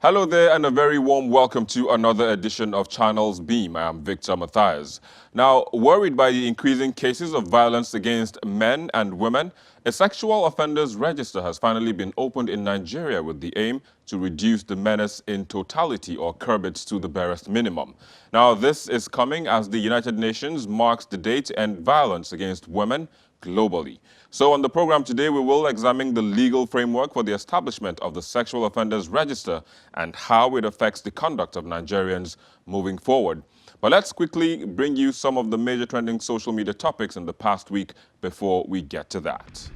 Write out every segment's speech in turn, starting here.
Hello there and a very warm welcome to another edition of Channels Beam. I am Victor Matthias. Now, worried by the increasing cases of violence against men and women, a sexual offenders register has finally been opened in Nigeria with the aim to reduce the menace in totality or curb it to the barest minimum. Now, this is coming as the United Nations marks the day to end violence against women globally. So on the program today, we will examine the legal framework for the establishment of the Sexual Offenders Register and how it affects the conduct of Nigerians moving forward. But let's quickly bring you some of the major trending social media topics in the past week before we get to that.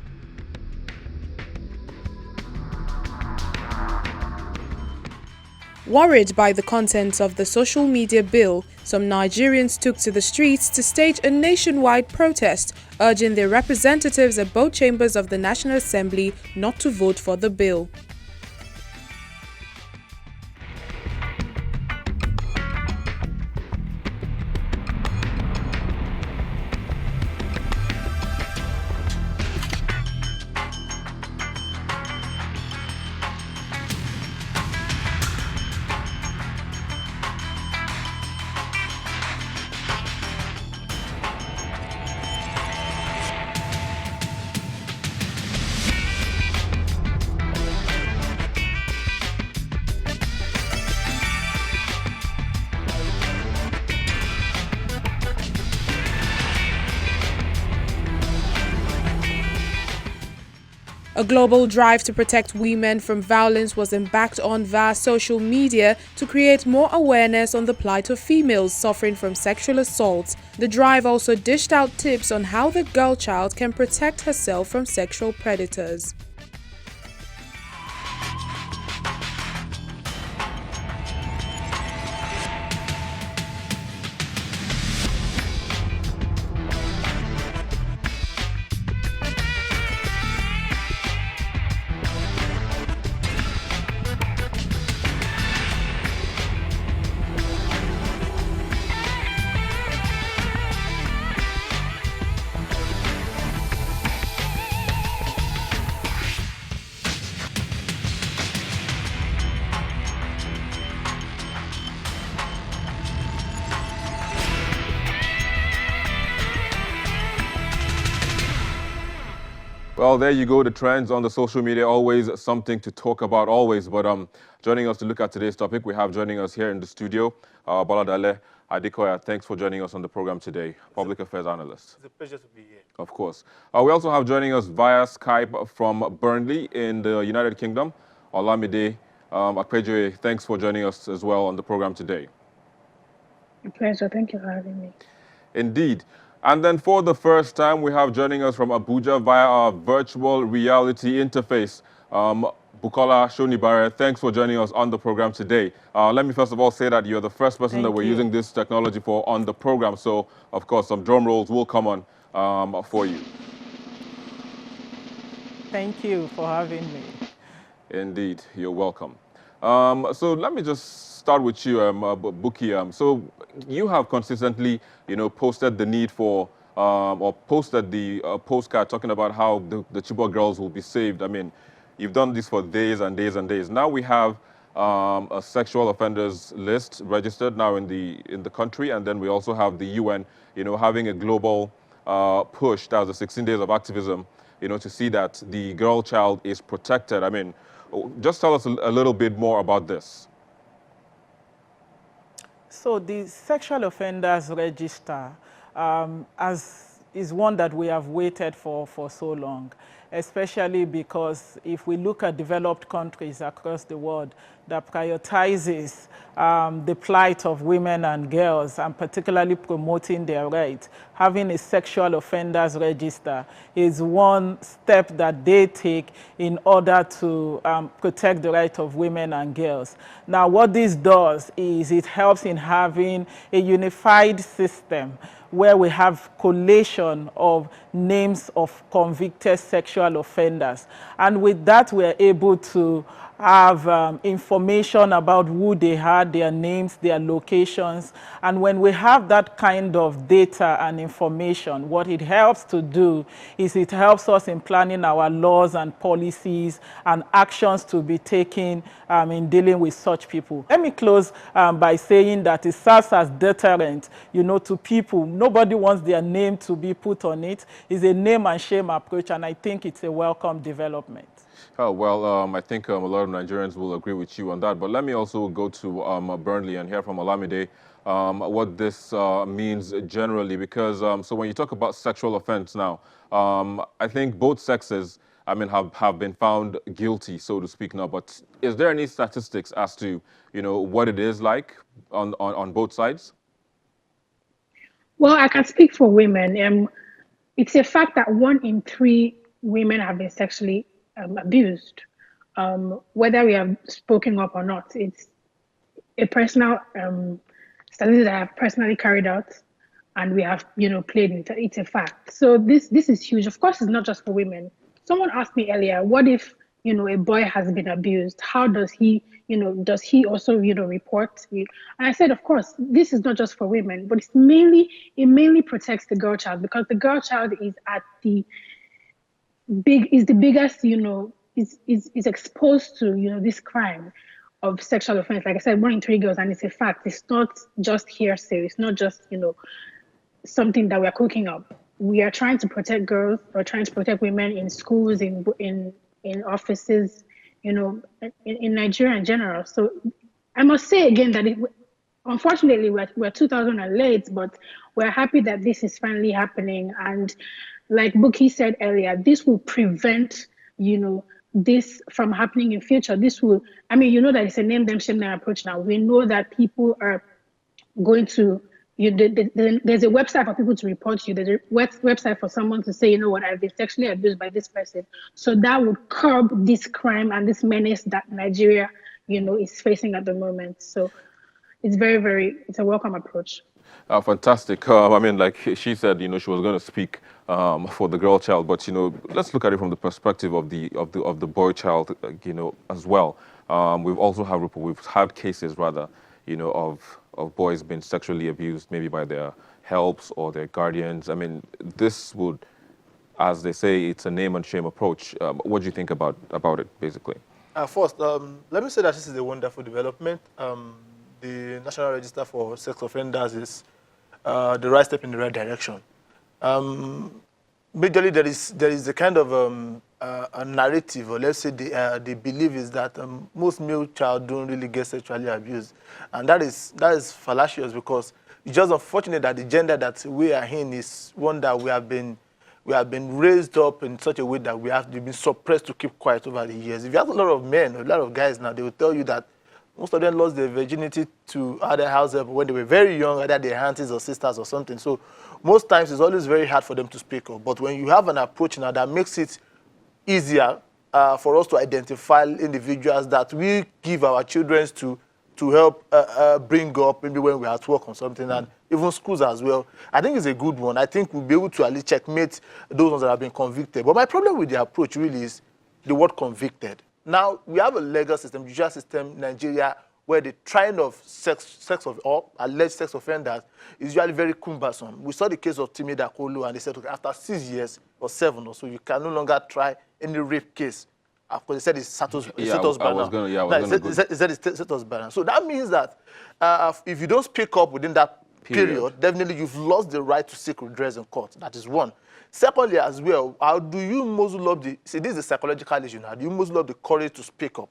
Worried by the contents of the social media bill, some Nigerians took to the streets to stage a nationwide protest, urging their representatives at both chambers of the National Assembly not to vote for the bill. A global drive to protect women from violence was embarked on via social media to create more awareness on the plight of females suffering from sexual assault. The drive also dished out tips on how the girl child can protect herself from sexual predators. Well, there you go, the trends on the social media, always something to talk about, always. But joining us to look at today's topic, we have joining us here in the studio, Boladale Adekoya. Thanks for joining us on the program today, Public Affairs Analyst. It's a pleasure to be here. Of course. We also have joining us via Skype from Burnley in the United Kingdom, Olamide Akpejoye. Thanks for joining us as well on the program today. A pleasure. Thank you for having me. Indeed. And then for the first time, we have joining us from Abuja via our virtual reality interface, Bukola Shonibare. Thanks for joining us on the program today. Let me first of all say that you're the first person that we're using this technology for on the program. So, of course, some drum rolls will come on for you. Thank you for having me. Indeed, you're welcome. So let me just start with you, Buki. So you have consistently, posted the need for, or posted the postcard talking about how the Chibok girls will be saved. I mean, you've done this for days and days and days. Now we have a sexual offenders list registered now in the country, and then we also have the UN, having a global push. That's the 16 days of activism, to see that the girl child is protected. I mean, just tell us a little bit more about this. So the Sexual Offenders Register is one that we have waited for so long, especially because if we look at developed countries across the world that prioritizes the plight of women and girls and particularly promoting their rights, having a sexual offenders register is one step that they take in order to protect the right of women and girls. Now, what this does is it helps in having a unified system where we have collation of names of convicted sexual offenders. And with that, we're able to have information about who they are, their names, their locations. And when we have that kind of data and information, what it helps to do is it helps us in planning our laws and policies and actions to be taken in dealing with such people. Let me close by saying that it serves as deterrent, to people. Nobody wants their name to be put on it. It's a name and shame approach, and I think it's a welcome development. Oh, well, I think a lot of Nigerians will agree with you on that. But let me also go to Burnley and hear from Olamide what this means generally. Because so when you talk about sexual offense now, I think both sexes, have been found guilty, so to speak now. But is there any statistics as to, what it is like on both sides? Well, I can speak for women. It's a fact that 1 in 3 women have been sexually abused. Whether we have spoken up or not, it's a personal study that I have personally carried out, and we have, played with it. It's a fact. So this is huge. Of course, it's not just for women. Someone asked me earlier, what if, a boy has been abused? How does he, does he also, report? And I said, of course, this is not just for women, but it mainly protects the girl child, because the girl child is the biggest, is exposed to, this crime of sexual offense. Like I said, 1 in 3 girls, and it's a fact. It's not just hearsay. It's not just, something that we're cooking up. We are trying to protect girls, or trying to protect women in schools, in offices, in Nigeria in general. So I must say again that unfortunately we're 2000 and late, but we're happy that this is finally happening. And like Buki said earlier, this will prevent, this from happening in future. This will, that it's a name them, shame them approach now. We know that people are going to, there's a website for people to report you. There's a website for someone to say, I've been sexually abused by this person. So that would curb this crime and this menace that Nigeria, is facing at the moment. So it's it's a welcome approach. Fantastic. Like she said, she was going to speak for the girl child, but let's look at it from the perspective of the boy child, as well. We've had cases rather, of boys being sexually abused, maybe by their helps or their guardians. This would, as they say, it's a name and shame approach. What do you think about it, basically? First, let me say that this is a wonderful development. The National Register for Sex Offenders is the right step in the right direction. Majorly, there is a kind of a narrative, or let's say the belief is that most male child don't really get sexually abused, and that is fallacious, because it's just unfortunate that the gender that we are in is one that we have been raised up in such a way that we've been suppressed to keep quiet over the years. If you have a lot of men, a lot of guys now, they will tell you that most of them lost their virginity to other house help when they were very young, either their aunties or sisters or something. So most times it's always very hard for them to speak up. But when you have an approach now that makes it easier for us to identify individuals that we give our children to help bring up, maybe when we're at work or something, and even schools as well, I think it's a good one. I think we'll be able to at least checkmate those ones that have been convicted. But my problem with the approach really is the word convicted. Now, we have a legal system, judicial system in Nigeria, where the trial of alleged sex offenders is usually very cumbersome. We saw the case of Timi Dakolo, and they said, okay, after 6 years or 7 or so, you can no longer try any rape case. Of course, they said it's status banner. So that means that if you don't speak up within that period, definitely you've lost the right to seek redress in court. That is one. Secondly, as well, how do you muzzle up this is a psychological issue now. Do you muzzle up the courage to speak up?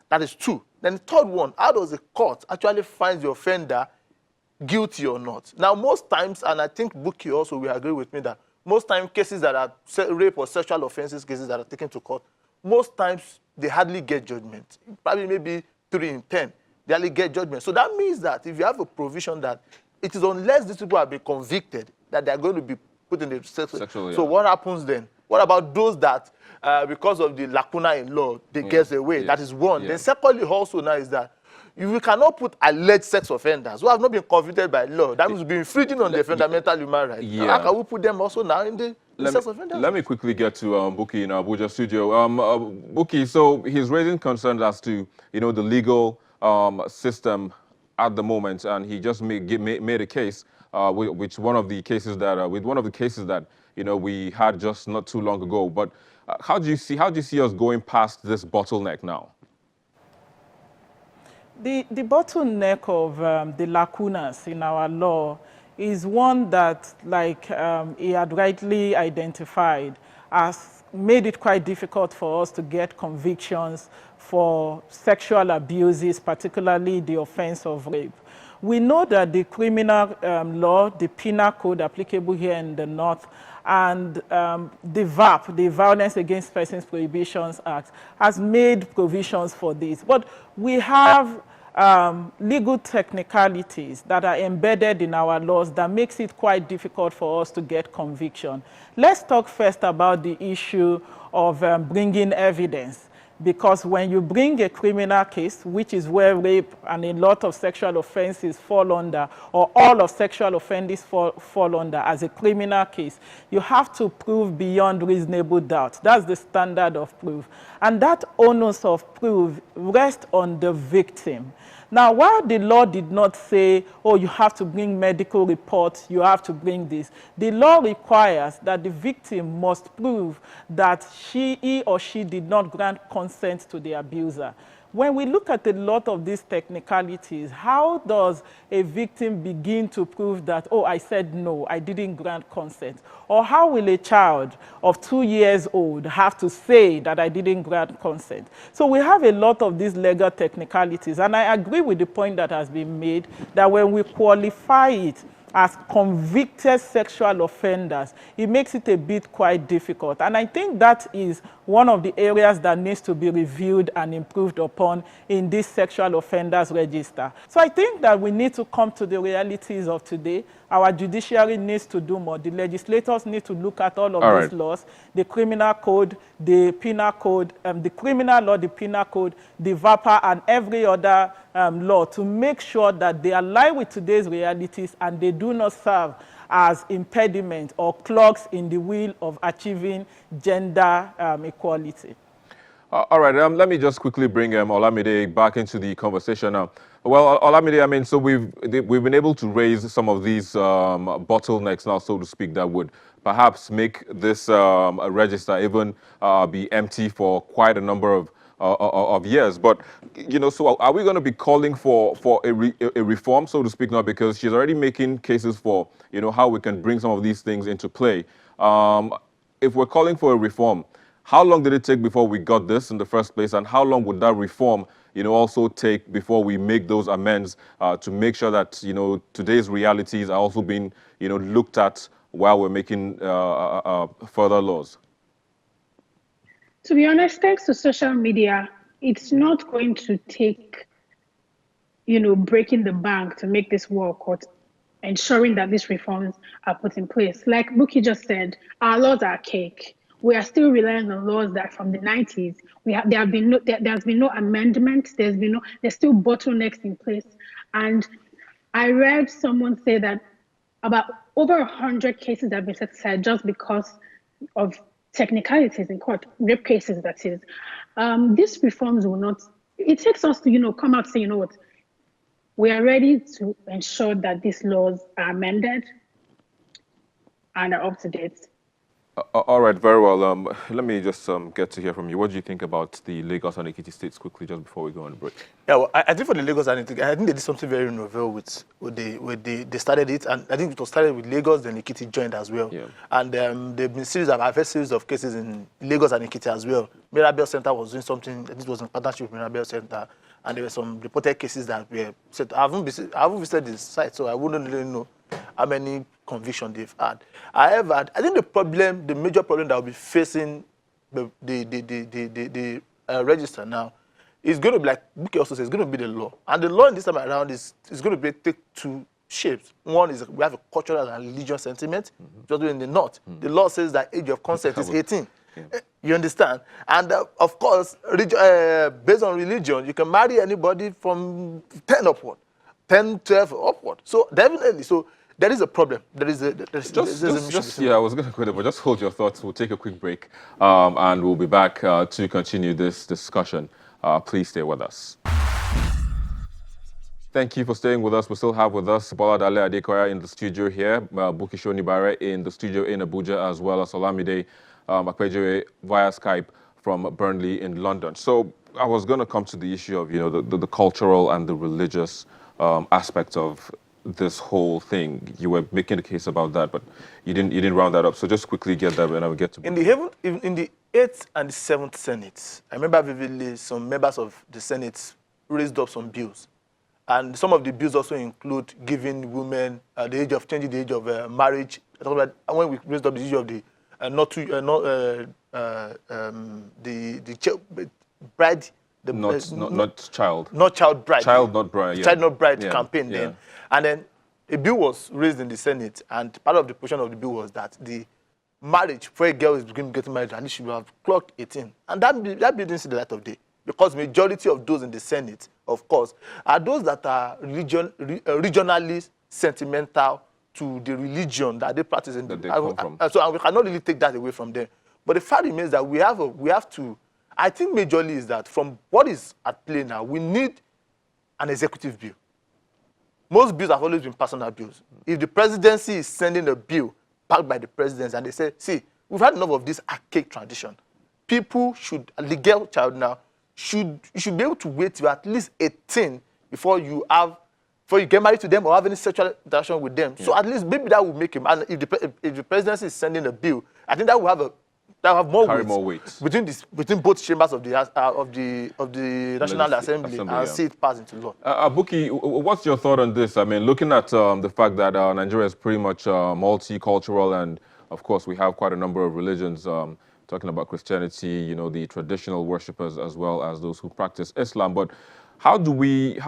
That is 2. Then the third one, how does the court actually find the offender guilty or not? Now, most times, and I think Buki also will agree with me that most times cases that are rape or sexual offenses cases that are taken to court, most times they hardly get judgment. Probably maybe 3 in 10, they hardly get judgment. So that means that if you have a provision that it is unless these people have been convicted that they are going to be put in the sexual. So what happens then? What about those that, because of the lacuna in law, they get away? That is one. Then secondly, also now is that If we cannot put alleged sex offenders who have not been convicted by law, that means we've been infringing on their fundamental human rights. Yeah. How can we put them also now in the sex offenders? Let me quickly get to Buki in Abuja studio. Buki, so he's raising concerns as to, the legal system at the moment, and he just made a case with one of the cases that we had just not too long ago. But how do you see us going past this bottleneck now? The bottleneck of the lacunas in our law is one that, like he had rightly identified, has made it quite difficult for us to get convictions for sexual abuses, particularly the offense of rape. We know that the criminal law, the penal code applicable here in the North, and the VAP, the Violence Against Persons Prohibitions Act, has made provisions for this. But we have legal technicalities that are embedded in our laws that makes it quite difficult for us to get conviction. Let's talk first about the issue of bringing evidence. Because when you bring a criminal case, which is where rape and a lot of sexual offenses fall under, or all of sexual offenses fall under as a criminal case, you have to prove beyond reasonable doubt. That's the standard of proof. And that onus of proof rests on the victim. Now, while the law did not say, oh, you have to bring medical reports, you have to bring this, the law requires that the victim must prove that he or she did not grant consent to the abuser. When we look at a lot of these technicalities, how does a victim begin to prove that, oh, I said no, I didn't grant consent? Or how will a child of 2 years old have to say that I didn't grant consent? So we have a lot of these legal technicalities, and I agree with the point that has been made that when we qualify it as convicted sexual offenders, it makes it a bit quite difficult. And I think that is one of the areas that needs to be reviewed and improved upon in this sexual offenders register. So I think that we need to come to the realities of today. Our judiciary needs to do more. The legislators need to look at all of these laws, the criminal code, the penal code, the criminal law, the penal code, the VAPA, and every other law to make sure that they align with today's realities and they do not serve as impediment or clogs in the wheel of achieving gender equality. All right, let me just quickly bring Olamide back into the conversation now. Well, Olamide, I mean, so we've been able to raise some of these bottlenecks now, so to speak, that would perhaps make this register even be empty for quite a number of years. But, so are we going to be calling for a reform, so to speak, now? Because she's already making cases for, how we can bring some of these things into play. If we're calling for a reform, how long did it take before we got this in the first place? And how long would that reform, also take before we make those amends to make sure that, today's realities are also being, looked at while we're making further laws? To be honest, thanks to social media, it's not going to take, breaking the bank to make this work or ensuring that these reforms are put in place. Like Buki just said, our laws are archaic. We are still relying on laws that from the 90s. There's been no amendment. There's still bottlenecks in place. And I read someone say that about over 100 cases have been set aside just because of technicalities in court, rape cases, that is. These reforms will not, it takes us to, come out and say, what, we are ready to ensure that these laws are amended and are up to date. All right, very well. Let me just get to hear from you. What do you think about the Lagos and Ekiti states quickly, just before we go on the break? Yeah, well, I think for the Lagos and Ekiti, I think they did something very novel with they started it, and I think it was started with Lagos, then Ekiti joined as well. Yeah. And they've been I've heard series of cases in Lagos and Ekiti as well. Mirabel Center was doing something. I think it was in partnership with Mirabel Center, and there were some reported cases that were said. I haven't visited the site, so I wouldn't really know how many convictions they've had. However, I think the major problem that will be facing the register now is going to be, like Buki also says, it's going to be the law. And the law in this time around is going to take two shapes. One is we have a cultural and religious sentiment, just in the North. The law says that age of consent is 18. You understand? And of course, based on religion, you can marry anybody from 10 upward, 10, 12 upward. So definitely, so there is a problem. There's a mission. Yeah, I was going to go there, but just hold your thoughts. We'll take a quick break, and we'll be back to continue this discussion. Please stay with us. Thank you for staying with us. We still have with us Bola Dale Adekoya in the studio here, Bukky Sonibare in the studio in Abuja, as well as Olamide Akpejere via Skype from Burnley in London. So I was going to come to the issue of, the cultural and the religious aspect of this whole thing. You were making a case about that, but you didn't round that up. So just quickly get that, and I will get to in the 8th and the 7th Senate. I remember vividly some members of the Senate raised up some bills. And some of the bills also include giving women changing the age of marriage. When we raised up the issue of the bride, not child, not child bride, child not bride, yeah. Child not bride yeah. campaign. Yeah. Then, and then a bill was raised in the Senate, and part of the portion of the bill was that the marriage for a girl is getting married, and she should have clocked 18, and that bill didn't see the light of day. Because majority of those in the Senate, of course, are those that are regionally sentimental to the religion that they practice. So we cannot really take that away from them. But the fact remains that we have to, I think majorly is that from what is at play now, we need an executive bill. Most bills have always been personal bills. If the presidency is sending a bill backed by the presidency and they say, see, we've had enough of this archaic tradition. People should, the girl child now, you should be able to wait till at least 18 before you get married to them or have any sexual interaction with them. Yeah. So at least maybe that will make him. And if the presidency is sending a bill, I think that will have more weight between both chambers of the National Assembly and see it pass into law. Bukky, what's your thought on this? I mean, looking at the fact that Nigeria is pretty much multicultural, and of course we have quite a number of religions. Talking about Christianity, the traditional worshippers as well as those who practice Islam. But how do we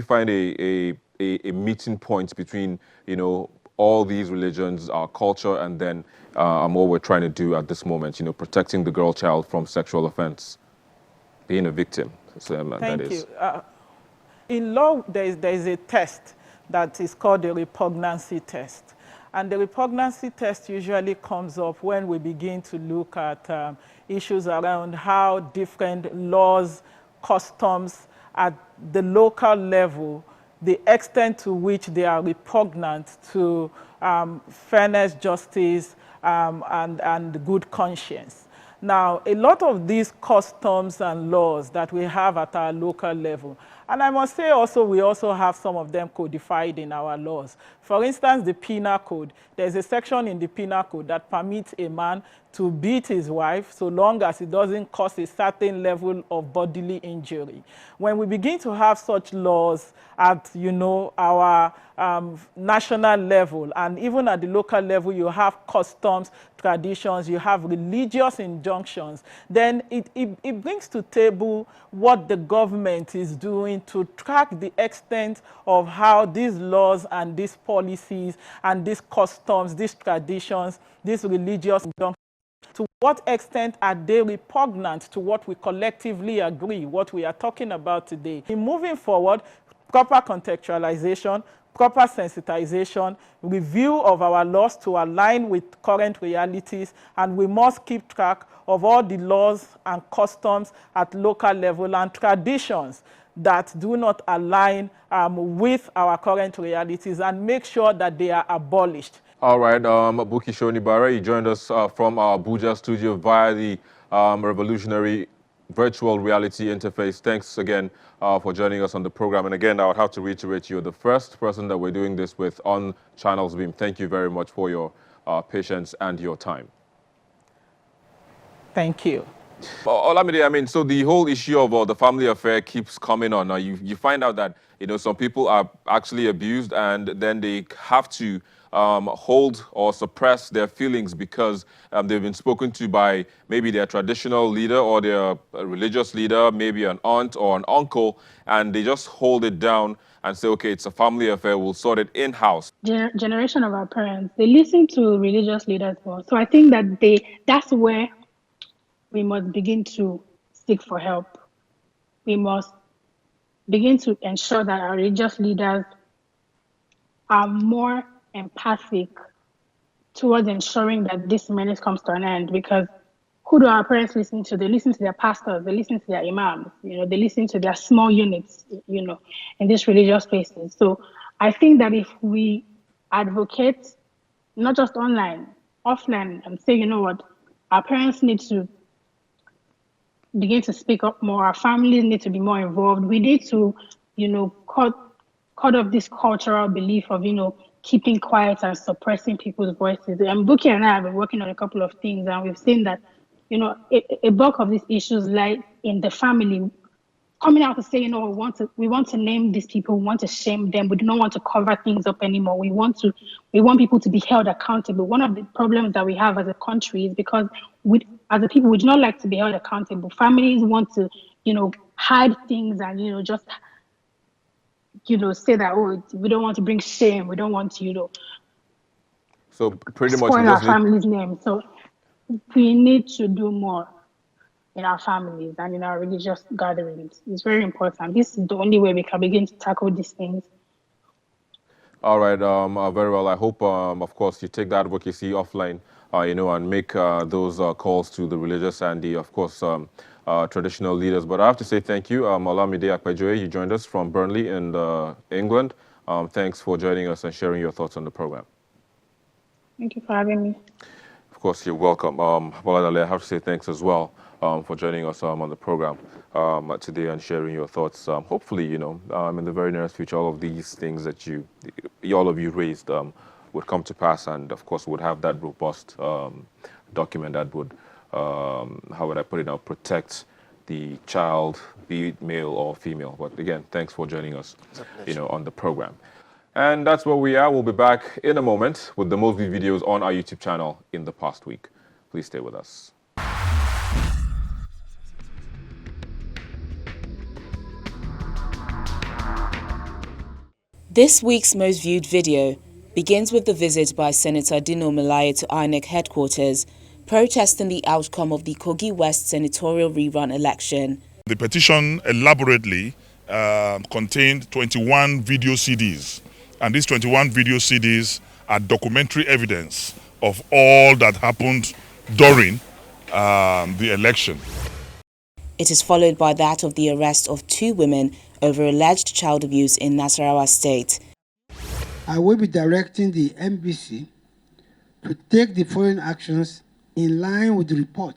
find a meeting point between all these religions, our culture, and then what we're trying to do at this moment, protecting the girl child from sexual offense, being a victim. Thank you. In law, there is a test that is called the repugnancy test. And the repugnancy test usually comes up when we begin to look at issues around how different laws, customs at the local level, the extent to which they are repugnant to fairness, justice, and good conscience. Now, a lot of these customs and laws that we have at our local level, and I must say also, we also have some of them codified in our laws. For instance, the Penal Code. There's a section in the Penal Code that permits a man to beat his wife so long as it doesn't cause a certain level of bodily injury. When we begin to have such laws at, our national level, and even at the local level, you have customs, traditions, you have religious injunctions, then it brings to table what the government is doing to track the extent of how these laws and these policies and these customs, these traditions, these religious injunctions, to what extent are they repugnant to what we collectively agree, what we are talking about today. In moving forward, proper contextualization, proper sensitization, review of our laws to align with current realities, and we must keep track of all the laws and customs at local level and traditions that do not align with our current realities, and make sure that they are abolished. All right, Bukky Sonibare, you joined us from our Abuja studio via the revolutionary virtual reality interface. Thanks again for joining us on the program. And again, I would have to reiterate, you're the first person that we're doing this with on Channels Beam. Thank you very much for your patience and your time. Thank you. Olamide, I mean, so the whole issue of the family affair keeps coming on. Now, you find out that, some people are actually abused, and then they have to hold or suppress their feelings because they've been spoken to by maybe their traditional leader or their religious leader, maybe an aunt or an uncle, and they just hold it down and say, okay, it's a family affair, we'll sort it in-house. Generation of our parents, they listen to religious leaders more. So I think that that's where we must begin to seek for help. We must begin to ensure that our religious leaders are more empathic towards ensuring that this menace comes to an end. Because who do our parents listen to? They listen to their pastors, they listen to their imams, they listen to their small units, in these religious places. So I think that if we advocate, not just online, offline, and say, you know what, our parents need to begin to speak up more, our families need to be more involved. We need to, cut off this cultural belief of, keeping quiet and suppressing people's voices. And Buki and I have been working on a couple of things, and we've seen that, a bulk of these issues lie in the family coming out to say, we want to name these people, we want to shame them, we do not want to cover things up anymore. We want people to be held accountable. One of the problems that we have as a country is because as a people, we do not like to be held accountable. Families want to, hide things and, just, say that, oh, we don't want to bring shame, we don't want to, so pretty much spoil our family's name. So we need to do more in our families and in our religious gatherings. It's very important. This is the only way we can begin to tackle these things. All right, very well. I hope, of course, you take that advocacy offline, and make those calls to the religious and the, of course, traditional leaders. But I have to say thank you. Olamide Akpejoye, you joined us from Burnley in England. Thanks for joining us and sharing your thoughts on the program. Thank you for having me. Of course, you're welcome. Boladale, I have to say thanks as well for joining us on the program today and sharing your thoughts. Hopefully, in the very nearest future, all of these things that all of you raised would come to pass, and of course, would have that robust document that would, how would I put it now, protect the child, be it male or female. But again, thanks for joining us, on the program. And that's where we are. We'll be back in a moment with the most viewed videos on our YouTube channel in the past week. Please stay with us. This week's most viewed video begins with the visit by Senator Dino Melaye to INEC headquarters, protesting the outcome of the Kogi West senatorial rerun election. The petition elaborately contained 21 video CDs, and these 21 video CDs are documentary evidence of all that happened during the election. It is followed by that of the arrest of 2 women over alleged child abuse in Nasarawa State. I will be directing the MBC to take the following actions in line with the report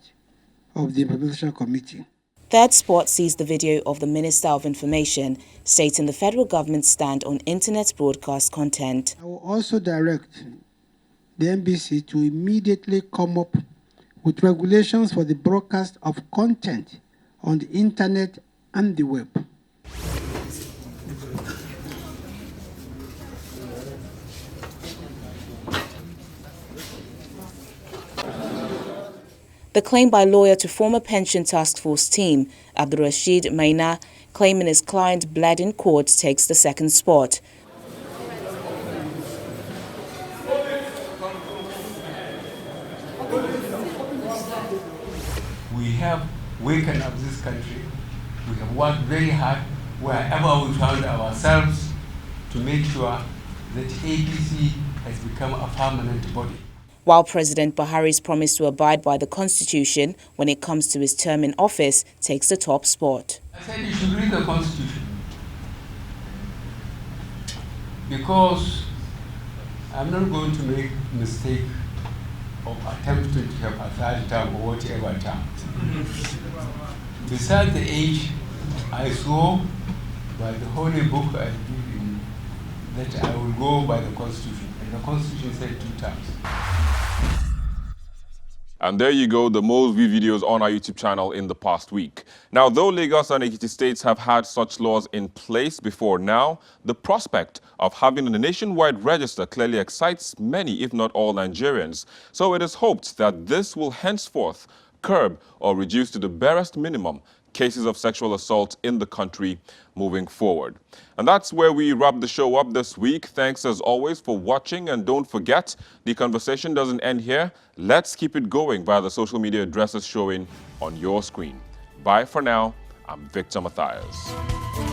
of the Implementation Committee. Third Spot sees the video of the Minister of Information stating the federal government's stand on internet broadcast content. I will also direct the MBC to immediately come up with regulations for the broadcast of content on the internet and the web. The claim by lawyer to former pension task force team, Abdurrashid Maina, claiming his client bled in court, takes the second spot. We have wakened up this country. We have worked very hard wherever we found ourselves to make sure that APC has become a permanent body. While President Buhari's promise to abide by the Constitution when it comes to his term in office takes the top spot. I said you should read the Constitution, because I'm not going to make a mistake of attempting to have a third term or whatever term. Besides the age, I swore by the holy book I believe in that I will go by the Constitution, and the Constitution said 2 terms. And there you go, the most viewed videos on our YouTube channel in the past week. Now, though Lagos and Ekiti states have had such laws in place before now, the prospect of having a nationwide register clearly excites many, if not all, Nigerians. So it is hoped that this will henceforth curb or reduce to the barest minimum cases of sexual assault in the country moving forward. And that's where we wrap the show up this week. Thanks as always for watching, and don't forget, the conversation doesn't end here. Let's keep it going via the social media addresses showing on your screen. Bye for now. I'm Victor Matthias.